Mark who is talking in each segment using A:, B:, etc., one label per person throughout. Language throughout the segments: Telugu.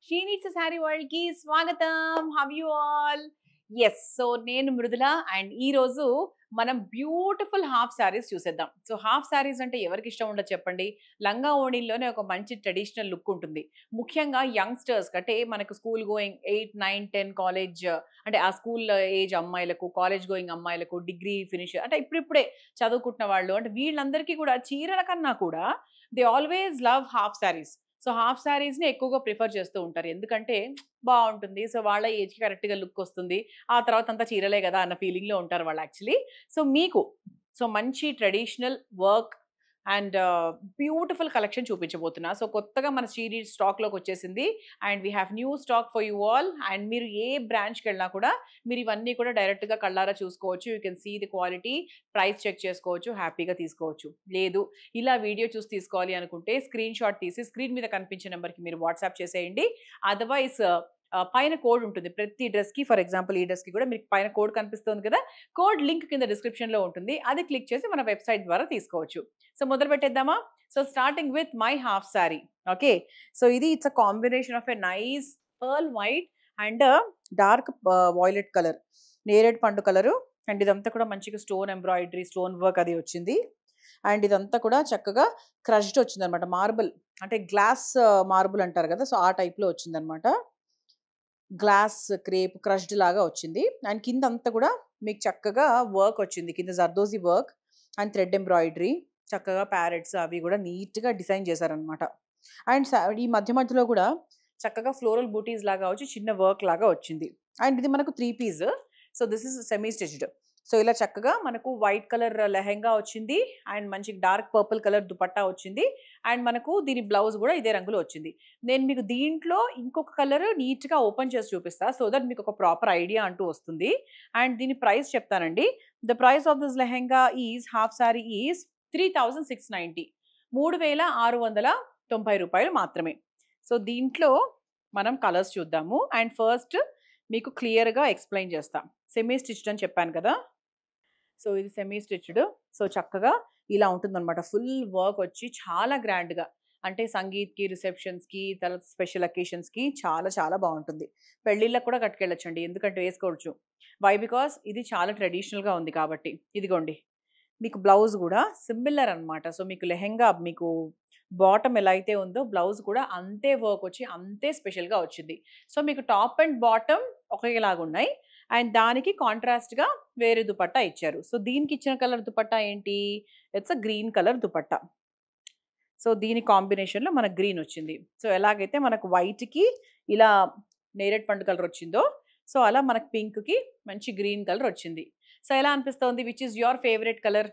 A: షీ నీడ్స్ శారీ వరల్డ్ కి స్వాగతం. How you all? Yes, so నేను మృదుల అండ్ ఈ రోజు మనం బ్యూటిఫుల్ హాఫ్ శారీస్ చూసేద్దాం. సో హాఫ్ శారీస్ అంటే ఎవరికి ఇష్టం ఉండదు చెప్పండి. లంగా ఓణీల్లోనే ఒక మంచి ట్రెడిషనల్ లుక్ ఉంటుంది. ముఖ్యంగా యంగ్స్టర్స్ అంటే మనకు స్కూల్ గోయింగ్ 8, 9, 10 కాలేజ్ అంటే ఆ స్కూల్ ఏజ్ అమ్మాయిలకు, కాలేజ్ గోయింగ్ అమ్మాయిలకు, డిగ్రీ ఫినిష్ అంటే ఇప్పుడిప్పుడే చదువుకుంటున్న వాళ్ళు అంటే వీళ్ళందరికీ కూడా చీరల కన్నా కూడా they always love half saris. So half శారీస్‌ని ఎక్కువగా ప్రిఫర్ చేస్తూ ఉంటారు. ఎందుకంటే బావుంటుంది. సో వాళ్ళ ఏజ్‌కి కరెక్ట్‌గా లుక్ వస్తుంది. ఆ తర్వాత అంతా చీరలే గదా! అన్న ఫీలింగ్‌లో ఉంటారు వాళ్ళు యాక్చువల్లీ. సో మీకు మంచి traditional work and beautiful collection చూపించబోతున్నా. సో కొత్తగా మన సీరీస్ స్టాక్‌లోకొచ్చేసింది. And we have new stock for you all. And మీరు ఏ బ్రాంచ్‌కెళ్ళినా కూడా మీరు ఇవన్నీ కూడా డైరెక్ట్‌గా కళ్ళారా చూసుకోవచ్చు. You can see the quality, price check చేసుకోవచ్చు. హ్యాపీగా తీసుకోవచ్చు. లేదు ఇలా వీడియో చూసి తీసుకోవాలి అనుకుంటే స్క్రీన్ షాట్ తీసి స్క్రీన్ మీద కనిపించే నంబర్‌కి మీరు వాట్సాప్ చేసేయండి. అదర్‌వైస్ పైన కోడ్ ఉంటుంది. ప్రతి డ్రెస్‌కి ఫర్ ఎగ్జాంపుల్ ఈ డ్రెస్‌కి కూడా మీకు పైన కోడ్ కనిపిస్తుంది కదా! కోడ్ లింక్ కింద డిస్క్రిప్షన్‌లో ఉంటుంది. అది క్లిక్ చేసి మన వెబ్‌సైట్ ద్వారా తీసుకోవచ్చు. సో మొదలు పెట్టేద్దామా? So starting with my half sari. Okay. So ఇది it's a combination of a nice pearl white and dark violet colour. నేరేడు పండు కలరు అండ్ ఇదంతా కూడా మంచిగా స్టోన్ ఎంబ్రాయిడరీ, స్టోన్ వర్క్ అది వచ్చింది. అండ్ ఇదంతా కూడా చక్కగా క్రష్డ్ వచ్చిందనమాట. మార్బుల్ అంటే గ్లాస్ మార్బుల్ అంటారు కదా! సో ఆ టైప్‌లో వచ్చిందనమాట. గ్లాస్ క్రేప్ క్రష్డ్ లాగా వచ్చింది. అండ్ కిందంతా కూడా మీకు చక్కగా వర్క్ వచ్చింది. కింద zardozi work and thread embroidery. చక్కగా ప్యారెట్స్ అవి కూడా నీట్‌గా డిజైన్ చేశారనమాట. అండ్ ఈ మధ్య మధ్యలో కూడా చక్కగా ఫ్లోరల్ బూటీస్ లాగా వచ్చి చిన్న వర్క్ లాగా వచ్చింది. అండ్ ఇది మనకు 3 piece. So this is semi stitched. So ఇలా చక్కగా మనకు వైట్ కలర్ లెహెంగా వచ్చింది. అండ్ మంచి డార్క్ పర్పుల్ కలర్ దుపట్టా వచ్చింది. అండ్ మనకు దీని బ్లౌజ్ కూడా ఇదే రంగులో వచ్చింది. నేను మీకు దీంట్లో ఇంకొక కలర్ నీట్‌గా ఓపెన్ చేసి చూపిస్తా. సో దట్ మీకు ఒక ప్రాపర్ ఐడియా అంటూ వస్తుంది. అండ్ దీని ప్రైస్ చెప్తానండి. The price of this lehenga is half sorry is 3690. రూ. 3690 మాత్రమే. సో దీంట్లో మనం కలర్స్ చూద్దాము. అండ్ ఫస్ట్ మీకు క్లియర్‌గా ఎక్స్‌ప్లెయిన్ చేస్తా. సెమీ స్టిచ్డ్ అని చెప్పాను కదా! సో ఇది సెమీ స్టిచ్డ్. సో చక్కగా ఇలా ఉంటుందనమాట. ఫుల్ వర్క్ వచ్చి చాలా గ్రాండ్‌గా అంటే సంగీత్‌కి, రిసెప్షన్స్‌కి, తర్వాత స్పెషల్ అకేషన్స్‌కి చాలా చాలా బావుంటుంది. పెళ్ళిళ్ళకి కూడా కట్టుకెళ్ళొచ్చండి. ఎందుకంటే వేసుకోవచ్చు. వై? బికాజ్ ఇది చాలా ట్రెడిషనల్‌గా ఉంది కాబట్టి. ఇదిగోండి. మీకు బ్లౌజ్ గూడా సిమిలర్ అనమాట. సో మీకు లెహెంగా మీకు బాటమ్ ఎలా అయితే ఉందో బ్లౌజ్ కూడా అంతే వర్క్ వచ్చి అంతే స్పెషల్‌గా వచ్చింది. సో మీకు టాప్ అండ్ బాటమ్ ఒకేలాగున్నాయి. అండ్ దానికి కాంట్రాస్ట్‌గా వేరే దుపట్టా ఇచ్చారు. సో దీనికిచ్చిన కలర్ దుపట్టా ఏంటి? It's a green colour dupatta. So దీని కాంబినేషన్‌లో మనకు గ్రీన్ వచ్చింది. సో ఎలాగైతే మనకు వైట్‌కి ఇలా నేరేడు పండు కలర్ వచ్చిందో, సో అలా మనకు పింక్‌కి మంచి గ్రీన్ కలర్ వచ్చింది. సో ఎలా అనిపిస్తోంది? Which is your favourite colour?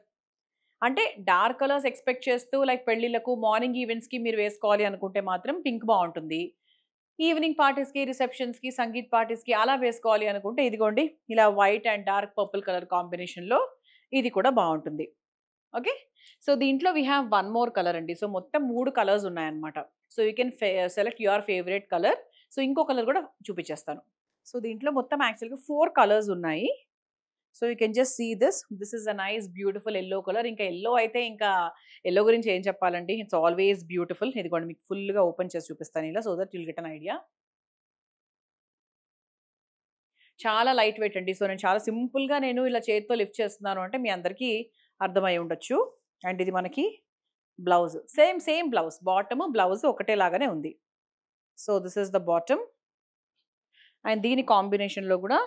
A: అంటే డార్క్ కలర్స్ ఎక్స్‌పెక్ట్ చేస్తూ లైక్ పెళ్ళిళ్ళకు, మార్నింగ్ ఈవెంట్స్‌కి మీరు వేసుకోవాలి అనుకుంటే మాత్రం పింక్ బావుంటుంది. ఈవినింగ్ పార్టీస్‌కి, రిసెప్షన్స్‌కి, సంగీత్ పార్టీస్‌కి అలా వేసుకోవాలి అనుకుంటే ఇదిగోండి ఇలా white and dark purple colour కాంబినేషన్‌లో ఇది కూడా బావుంటుంది. ఓకే. సో దీంట్లో we have one more colour అండి. సో మొత్తం 3 కలర్స్ ఉన్నాయన్నమాట. So you can select your favourite colour. So ఇంకో కలర్ కూడా చూపించేస్తాను. సో దీంట్లో మొత్తం యాక్చువల్‌గా 4 కలర్స్ ఉన్నాయి. So you can just see this. This is a nice beautiful yellow colour. ఇంకా యెల్లో అయితే ఇంకా యెల్లో గురించి ఏం చెప్పాలండి. It's always beautiful. ఇదిగోండి మీకు ఫుల్‌గా ఓపెన్ చేసి చూపిస్తాను ఇలా so that you'll get an idea. చాలా లైట్ వెయిట్ అండి. సో, నేను చాలా సింపుల్‌గా నేను ఇలా చేత్తో లిఫ్ట్ చేస్తున్నాను అంటే మీ అందరికీ అర్థమై ఉండొచ్చు. అండ్ ఇది మనకి blouse. Same blouse. Bottom, blouse ఒకటే లాగానే ఉంది. So, this is the bottom. And దీని కాంబినేషన్‌లో గూడా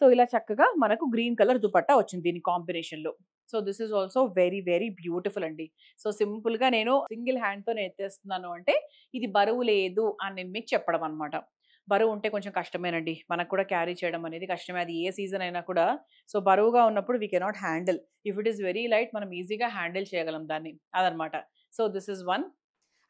A: సో, ఇలా చక్కగా మనకు గ్రీన్ కలర్ దుపట్టా వచ్చింది దీని కాంబినేషన్‌లో. So, this is also very, very beautiful అండి. సో, సింపుల్‌గా నేను సింగిల్ హ్యాండ్‌తో ఎత్తేస్తున్నాను అంటే ఇది బరువు లేదు అని నేను మీకు చెప్పడం అన్నమాట. బరువు ఉంటే కొంచెం కష్టమేనండి. మనకు కూడా క్యారీ చేయడం అనేది కష్టమే. అది ఏ సీజన్ అయినా కూడా. సో, బరువుగా ఉన్నప్పుడు we cannot handle. If it is very light మనం ఈజీగా హ్యాండిల్ చేయగలం దాన్ని. అదనమాట. So, this is one.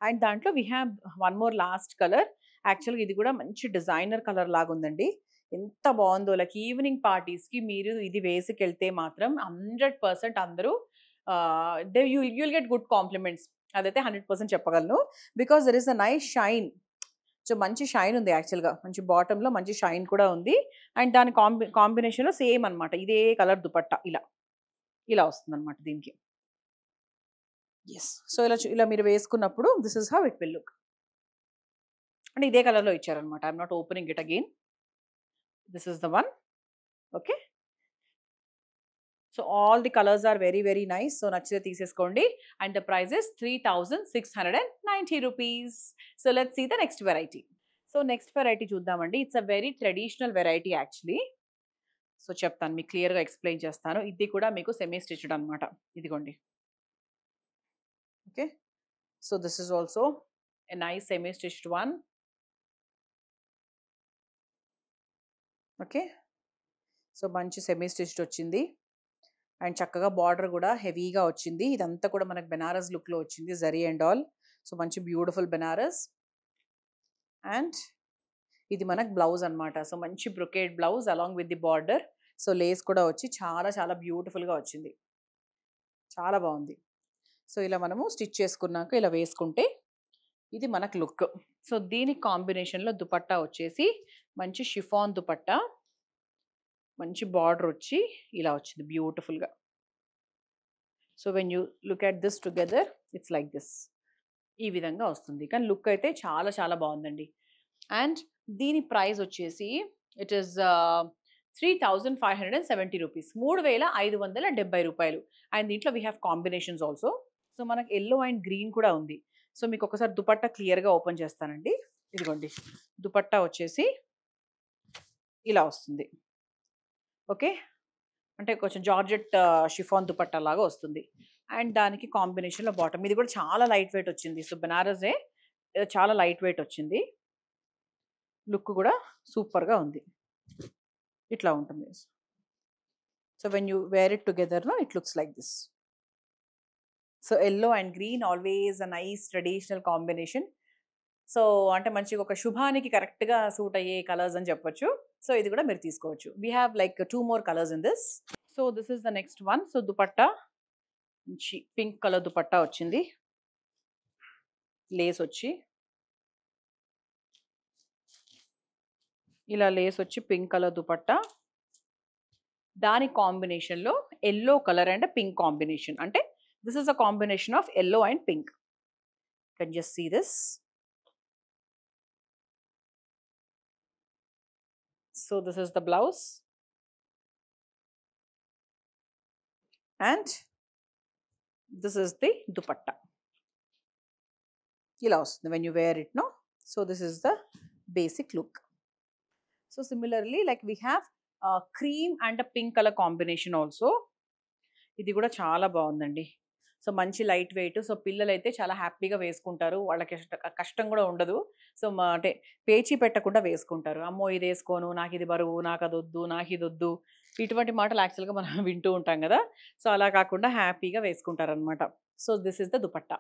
A: And దాంట్లో we have one more last colour. యాక్చువల్‌గా ఇది కూడా మంచి డిజైనర్ కలర్ లాగుందండి. ఎంత బావుందో లైక్ ఈవినింగ్ పార్టీస్‌కి మీరు ఇది వేసుకెళ్తే మాత్రం 100% అందరూ they'll get good compliments. అదైతే 100% చెప్పగలను. Because there is a nice shine. So, మంచి షైన్ ఉంది యాక్చువల్‌గా. మంచి బాటమ్‌లో మంచి షైన్ కూడా ఉంది. అండ్ దాని కాంబినేషన్‌లో సేమ్ అనమాట. ఇదే కలర్ దుపట్టా ఇలా. ఇలా వస్తుందనమాట దీనికి. యెస్. సో, ఇలా మీరు వేసుకున్నప్పుడు this is how it will look. అంటే ఇదే కలర్లో ఇచ్చారనమాట. I'm not opening it again. This is the one. Okay. So all the colours are very very nice. So నచ్చితే తీసేసుకోండి. And the price is 3690 rupees. So let's see the next variety. So next variety చూద్దామండి. It's a very traditional variety actually. So చెప్తాను, మీకు క్లియర్గా ఎక్స్ప్లెయిన్ చేస్తాను. ఇది కూడా మీకు సెమీ స్టిచ్డ్ అనమాట. ఇదిగోండి. Okay. So this is also a nice semi stitched one. Okay. So మంచి సెమీ స్టిచ్డ్ వచ్చింది. అండ్ చక్కగా బార్డర్ కూడా హెవీగా వచ్చింది. ఇదంతా కూడా మనకు బెనారస్ లుక్లో వచ్చింది, జరీ అండ్ ఆల్. సో మంచి బ్యూటిఫుల్ బెనారస్. అండ్ ఇది మనకు బ్లౌజ్ అనమాట. సో మంచి brocade blouse along with the border. So Lay's కూడా వచ్చి చాలా చాలా బ్యూటిఫుల్గా వచ్చింది. చాలా బాగుంది. సో ఇలా మనము స్టిచ్ చేసుకున్నాక ఇలా వేసుకుంటే ఇది మనకు లుక్. సో దీని కాంబినేషన్లో దుపట్టా వచ్చేసి మంచి షిఫాన్ దుపట్టా, మంచి బార్డర్ వచ్చి ఇలా వచ్చింది బ్యూటిఫుల్గా. So when you look at this together it's like this. ఈ విధంగా వస్తుంది. కానీ లుక్ అయితే చాలా చాలా బాగుందండి. అండ్ దీని ప్రైస్ వచ్చేసి ఇట్ ఈస్ 3570 రూపీస్, 3570 రూపాయలు. అండ్ దీంట్లో we have combinations also. So మనకు ఎల్లో అండ్ గ్రీన్ కూడా ఉంది. సో మీకు ఒకసారి దుపట్టా క్లియర్గా ఓపెన్ చేస్తానండి. ఇదిగోండి, దుపట్టా వచ్చేసి ఇలా వస్తుంది. ఓకే. అంటే కొంచెం జార్జెట్ షిఫాన్ దుపట్టా లాగా వస్తుంది. అండ్ దానికి కాంబినేషన్లో బాటమ్. ఇది కూడా చాలా లైట్ వెయిట్ వచ్చింది. సో బెనారసే చాలా లైట్ వెయిట్ వచ్చింది. లుక్ కూడా సూపర్గా ఉంది. ఇట్లా ఉంటుంది. So when you wear it together it looks like this. So yellow and green always a nice traditional combination. So అంటే మంచిగా ఒక శుభానికి కరెక్ట్గా సూట్ అయ్యే కలర్స్ అని చెప్పొచ్చు. సో ఇది కూడా మీరు తీసుకోవచ్చు. We have like 2 more colours in this. So this is the next one. So dupatta మంచి పింక్ కలర్ దుపట్టా వచ్చింది. లేస్ వచ్చి ఇలా లేస్ వచ్చి పింక్ కలర్ దుపట్టా, దాని కాంబినేషన్లో yellow colour and pink combination. అంటే this is a combination of yellow and pink. Can just see this. So this is the blouse and this is the dupatta. Ila vastundi when you wear it, no? So this is the basic look. So similarly, like we have a cream and a pink color combination also. ఇది కూడా చాలా బాగుందండి. సో మంచి లైట్ వెయిట్. సో పిల్లలు అయితే చాలా హ్యాపీగా వేసుకుంటారు. వాళ్ళకి కష్టం కూడా ఉండదు. సో అంటే పేచీ పెట్టకుండా వేసుకుంటారు. అమ్మో ఇది వేసుకోను, నాకు ఇది బరువు, నాకు అది వద్దు, నాకు ఇది వద్దు, ఇటువంటి మాటలు యాక్చువల్గా మనం వింటూ ఉంటాం కదా. సో అలా కాకుండా హ్యాపీగా వేసుకుంటారనమాట. So this is the dupatta.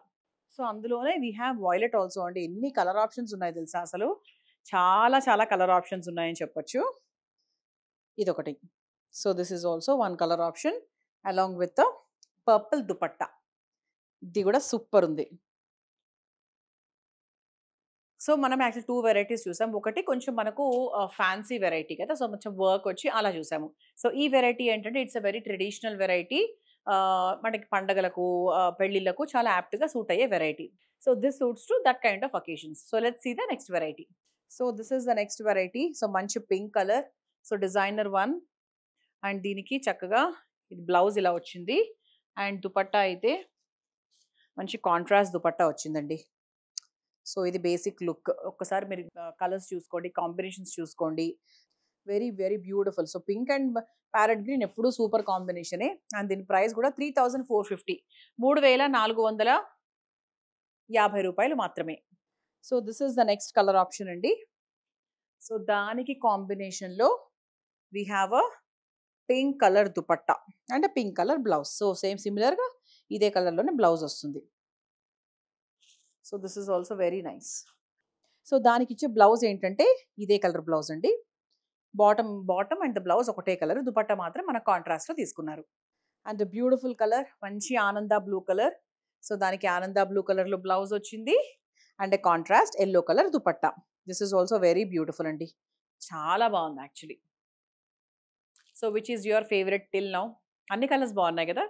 A: So అందులోనే వీ హ్యావ్ వాయిలెట్ ఆల్సో అండి. ఎన్ని కలర్ ఆప్షన్స్ ఉన్నాయి తెలుసా అసలు. చాలా చాలా కలర్ ఆప్షన్స్ ఉన్నాయని చెప్పొచ్చు. ఇదొకటి. So this is also one colour option along with the purple dupatta. ఇది కూడా సూపర్ ఉంది. సో మనం యాక్చువల్ 2 వెరైటీస్ చూసాం. ఒకటి కొంచెం మనకు ఫ్యాన్సీ వెరైటీ కదా. సో కొంచెం వర్క్ వచ్చి అలా చూసాము. సో ఈ వెరైటీ ఏంటంటే it's a very traditional variety. మనకి పండగలకు, పెళ్ళిళ్ళకు చాలా యాప్ట్గా సూట్ అయ్యే variety. So this suits to that kind of occasions. So let's see the next variety. So this is the next variety. So మంచి pink colour. So designer one. And దీనికి చక్కగా ఇది బ్లౌజ్ ఇలా వచ్చింది. అండ్ దుపట్టా అయితే మంచి కాంట్రాస్ట్ దుపట్టా వచ్చిందండి. సో ఇది బేసిక్ లుక్. ఒక్కసారి మీరు కలర్స్ చూసుకోండి, కాంబినేషన్స్ చూసుకోండి. Very very beautiful. So pink and parrot green ఎప్పుడూ సూపర్ కాంబినేషనే. అండ్ దీని ప్రైస్ కూడా 3450, 3450 రూపాయలు మాత్రమే. So this is the next colour option అండి. సో దానికి కాంబినేషన్లో we have a pink colour dupatta and pink colour blouse. So same సిమిలర్గా ఇదే కలర్లోనే బ్లౌజ్ వస్తుంది. So this is also very nice. So దానికి ఇచ్చే బ్లౌజ్ ఏంటంటే ఇదే కలర్ బ్లౌజ్ అండి. బాటమ్ అండ్ ద బ్లౌజ్ ఒకటే కలర్. దుపట్టా మాత్రం మన కాంట్రాస్ట్లో తీసుకున్నారు. అండ్ బ్యూటిఫుల్ కలర్ మంచి ఆనంద బ్లూ కలర్. సో దానికి ఆనంద బ్లూ కలర్లో బ్లౌజ్ వచ్చింది and contrast yellow colour dupatta. This is also very beautiful అండి. చాలా బాగుంది actually. So which is your favourite till now? అన్ని కలర్స్ బాగున్నాయి కదా.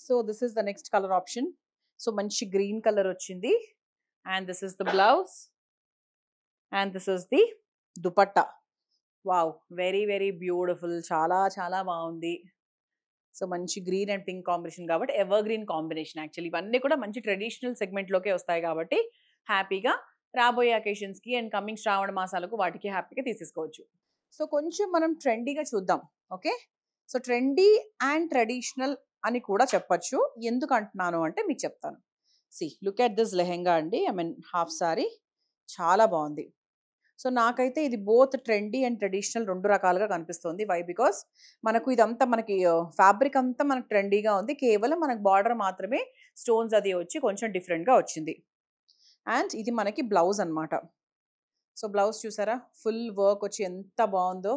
A: So this is the next colour option. So మంచి గ్రీన్ కలర్ వచ్చింది. And this is the blouse and this is the dupatta. Wow! Very very beautiful. చాలా చాలా బాగుంది. సో మంచి గ్రీన్ అండ్ పింక్ కాంబినేషన్ కాబట్టి ఎవర్ గ్రీన్ కాంబినేషన్ యాక్చువల్లీ. ఇవన్నీ కూడా మంచి ట్రెడిషనల్ సెగ్మెంట్‌లోకే వస్తాయి కాబట్టి హ్యాపీగా రాబోయే అకేషన్స్‌కి అండ్ కమింగ్ శ్రావణ మాసాలకు వాటికి హ్యాపీగా తీసేసుకోవచ్చు. సో కొంచెం మనం ట్రెండీగా చూద్దాం. Okay. So trendy and traditional అని కూడా చెప్పొచ్చు. ఎందుకు అంటున్నాను అంటే మీకు చెప్తాను. లుక్ అట్ దిస్ లెహెంగా అండి. ఐ మీన్ హాఫ్ సారీ చాలా బాగుంది. సో నాకైతే ఇది బోత్ ట్రెండీ అండ్ ట్రెడిషనల్ 2 రకాలుగా కనిపిస్తుంది. వై? బికాస్ మనకు ఇదంతా మనకి ఫ్యాబ్రిక్ అంతా మనకు ట్రెండీగా ఉంది. కేవలం మనకు బార్డర్ మాత్రమే స్టోన్స్ అది వచ్చి కొంచెం డిఫరెంట్‌గా వచ్చింది. అండ్ ఇది మనకి బ్లౌజ్ అన్నమాట. సో బ్లౌజ్ చూసారా? ఫుల్ వర్క్ వచ్చి ఎంత బాగుందో.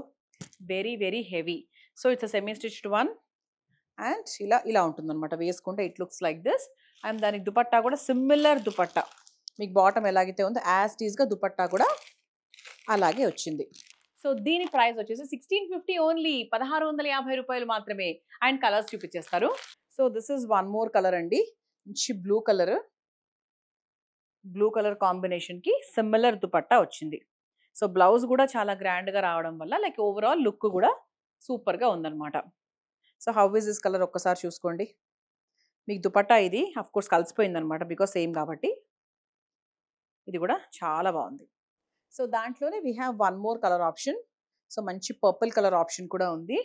A: Very very heavy. So it's a semi stitched one. And ఇలా ఉంటుందన్నమాట. వేసుకుంటే it looks like this. And దానికి దుపట్టా కూడా సిమిలర్ దుపట్టా. మీకు బాటమ్ ఎలాగైతే ఉందో యాజ్ ఇట్ ఈస్‌గా దుపట్టా కూడా అలాగే వచ్చింది. సో దీని ప్రైస్ వచ్చేసి 1650 ఓన్లీ. రూ. 1650 మాత్రమే. అండ్ కలర్స్ చూపించేస్తారు. So this is one more colour అండి. మంచి బ్లూ కలర్. బ్లూ కలర్ కాంబినేషన్‌కి సిమిలర్ దుపట్టా వచ్చింది. సో బ్లౌజ్ కూడా చాలా గ్రాండ్‌గా రావడం వల్ల లైక్ ఓవరాల్ లుక్ కూడా సూపర్‌గా ఉందన్నమాట. So how is this colour ఒక్కసారి చూసుకోండి. మీకు దుపట్టా ఇది ఆఫ్ కోర్స్ కలిసిపోయిందన్నమాట. బికాస్ సేమ్ కాబట్టి. ఇది కూడా చాలా బాగుంది. సో దాంట్లోనే we have one more colour option. So మంచి పర్పుల్ కలర్ ఆప్షన్ కూడా ఉంది.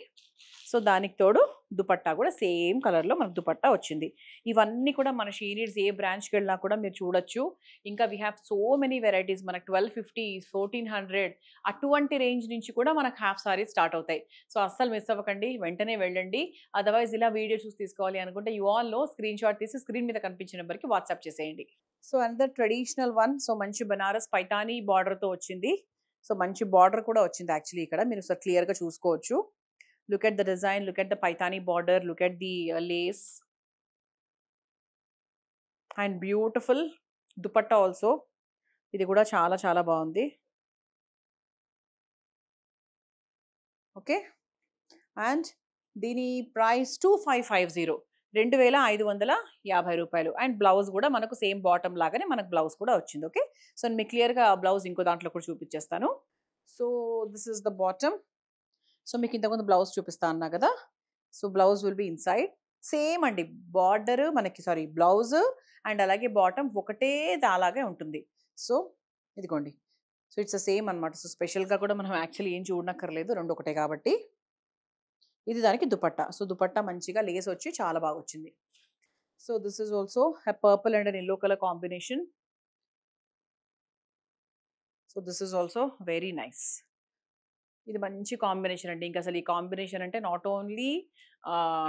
A: సో దానికి తోడు దుపట్టా కూడా సేమ్ కలర్‌లో మనకు దుపట్టా వచ్చింది. ఇవన్నీ కూడా మన షీ నీడ్స్ ఏ బ్రాంచ్‌కి వెళ్ళినా కూడా మీరు చూడొచ్చు. ఇంకా we have so many varieties. మనకు 1250, 1400 అటువంటి రేంజ్ నుంచి కూడా మనకు హాఫ్ సారీస్ స్టార్ట్ అవుతాయి. సో అస్సలు మిస్ అవ్వకండి. వెంటనే వెళ్ళండి. అదర్‌వైజ్ ఇలా వీడియో చూసి తీసుకోవాలి అనుకుంటే యూ ఆల్ నో స్క్రీన్‌షాట్ తీసి స్క్రీన్ మీద కనిపించే నంబర్‌కి వాట్సాప్ చేసేయండి. So another traditional one. So మంచి బనారస్ పైతానీ బార్డర్‌తో వచ్చింది. సో మంచి బార్డర్ కూడా వచ్చింది యాక్చువల్లీ ఇక్కడ. మీరు ఒకసారి క్లియర్‌గా చూసుకోవచ్చు. Look at the design, look at the Paithani border, look at the lace. And beautiful dupatta also. ఇది కూడా చాలా చాలా బాగుంది. ఓకే. అండ్ దీని ప్రైస్ 2550. రూ. 2550. అండ్ బ్లౌజ్ కూడా మనకు సేమ్ బాటమ్ లాగానే మనకు బ్లౌజ్ కూడా వచ్చింది. ఓకే. సో మీకు క్లియర్‌గా బ్లౌజ్ ఇంకో దాంట్లో కూడా చూపించేస్తాను. So this is the bottom. So మీకు ఇంతకుముందు బ్లౌజ్ చూపిస్తా అన్నా కదా. So blouse will be inside. Same అండి. బార్డర్ మనకి బ్లౌజ్ అండ్ అలాగే బాటమ్ ఒకటే అలాగే ఉంటుంది. సో ఇదిగోండి. సో ఇట్స్ సేమ్ అనమాట. సో స్పెషల్‌గా కూడా మనం యాక్చువల్లీ ఏం చూడనక్కర్లేదు. 2 ఒకటే కాబట్టి. ఇది దానికి దుపట్టా. సో దుపట్టా మంచిగా లేస్ వచ్చి చాలా బాగా వచ్చింది. So this is also a purple and an yellow colour combination. So this is also very nice. ఇది మంచి కాంబినేషన్ అండి. ఇంక అసలు ఈ కాంబినేషన్ అంటే నాట్ ఓన్లీ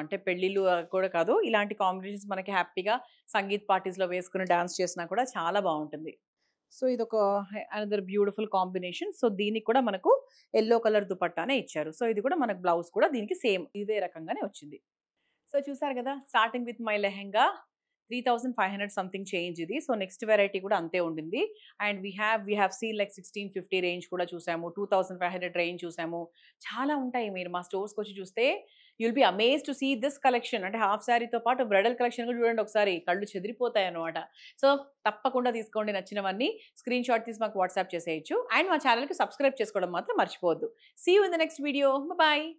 A: అంటే పెళ్ళిళ్ళు కూడా కాదు. ఇలాంటి కాంబినేషన్స్ మనకి హ్యాపీగా సంగీత్ పార్టీస్‌లో వేసుకొని డాన్స్ చేసినా కూడా చాలా బావుంటుంది. సో ఇదొక అనదర్ బ్యూటిఫుల్ కాంబినేషన్. సో దీనికి కూడా మనకు యెల్లో కలర్ దుపట్టానే ఇచ్చారు. సో ఇది కూడా మనకు బ్లౌజ్ కూడా దీనికి సేమ్ ఇదే రకంగానే వచ్చింది. సో చూసారు కదా! Starting with my lehenga 3500 something change ఇది. సో నెక్స్ట్ వెరైటీ కూడా అంతే ఉండింది. And we have seen like 1650 range కూడా చూసాము. 2500 రేంజ్ చూసాము. చాలా ఉంటాయి. మీరు మా స్టోర్స్‌కొచ్చి చూస్తే you will be amazed to see this collection. అంటే హాఫ్ సారీతో పాటు బ్రైడల్ కలెక్షన్ కూడా చూడండి ఒకసారి. కళ్ళు చెదిరిపోతాయన్నమాట. సో తప్పకుండా తీసుకోండి నచ్చినవన్నీ. స్క్రీన్‌షాట్ తీసి మాకు వాట్సాప్ చేసేయొచ్చు. అండ్ మా ఛానెల్‌కి సబ్స్క్రైబ్ చేసుకోవడం మాత్రం మర్చిపోవద్దు. See you in the next video. By.